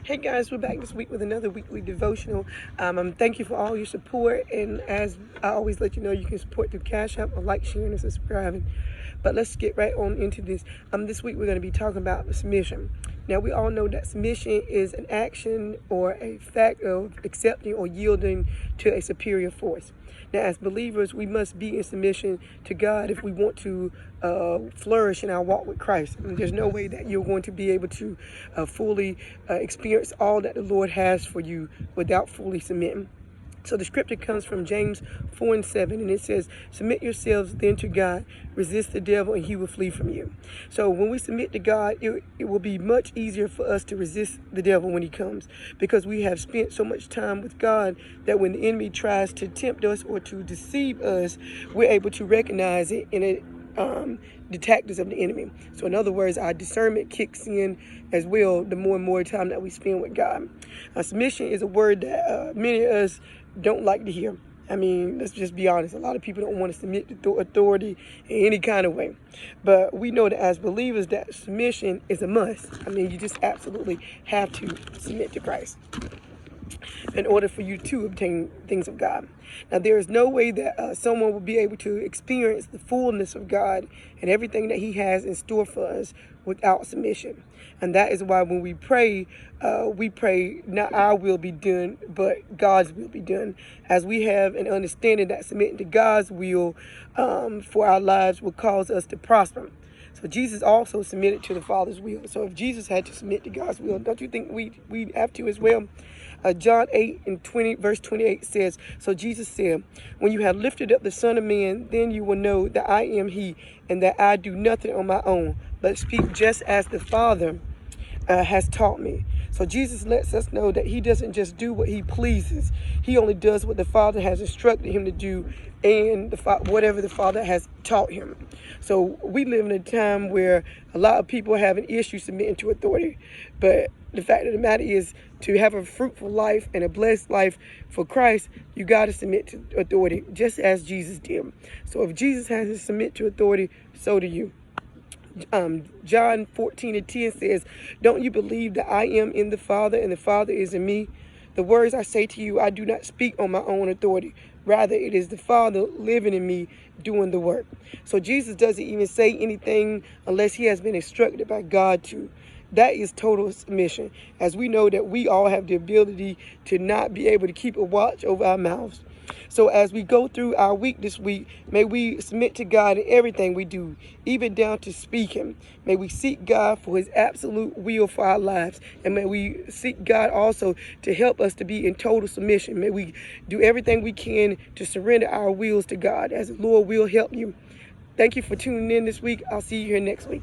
Hey guys, we're back this week with another weekly devotional. Thank you for all your support, and as I always let you know, you can support through Cash App or like, sharing, and subscribing. But let's get right on into this. This week we're going to be talking about submission. Now we all know that submission is an action or a fact of accepting or yielding to a superior force. Now, as believers, we must be in submission to God if we want to flourish in our walk with Christ. And there's no way that you're going to be able to fully experience all that the Lord has for you without fully submitting. So the scripture comes from James 4:7, and it says, "Submit yourselves then to God, resist the devil, and he will flee from you." So when we submit to God, it will be much easier for us to resist the devil when he comes, because we have spent so much time with God that when the enemy tries to tempt us or to deceive us, we're able to recognize it and it the tactics of the enemy. So in other words, our discernment kicks in as well the more and more time that we spend with God. Submission is a word that many of us don't like to hear. I mean, let's just be honest. A lot of people don't want to submit to authority in any kind of way. But we know that as believers, that submission is a must. I mean, you just absolutely have to submit to Christ in order for you to obtain things of God. Now, there is no way that someone will be able to experience the fullness of God and everything that he has in store for us without submission. And that is why when we pray not our will be done, but God's will be done, as we have an understanding that submitting to God's will for our lives will cause us to prosper. So Jesus also submitted to the Father's will. So if Jesus had to submit to God's will, don't you think we have to as well? John 8:20, verse 28 says, "So Jesus said, when you have lifted up the Son of Man, then you will know that I am he, and that I do nothing on my own, but speak just as the Father has taught me." So Jesus lets us know that he doesn't just do what he pleases. He only does what the Father has instructed him to do and whatever the Father has taught him. So we live in a time where a lot of people have an issue submitting to authority. But the fact of the matter is, to have a fruitful life and a blessed life for Christ, you got to submit to authority just as Jesus did. So if Jesus has to submit to authority, so do you. John 14:10 says, "Don't you believe that I am in the Father and the Father is in me? The words I say to you, I do not speak on my own authority. Rather, it is the Father living in me doing the work." So Jesus doesn't even say anything unless he has been instructed by God to. That is total submission, as we know that we all have the ability to not be able to keep a watch over our mouths. So as we go through our week this week, may we submit to God in everything we do, even down to speaking. May we seek God for his absolute will for our lives. And may we seek God also to help us to be in total submission. May we do everything we can to surrender our wills to God, as the Lord will help you. Thank you for tuning in this week. I'll see you here next week.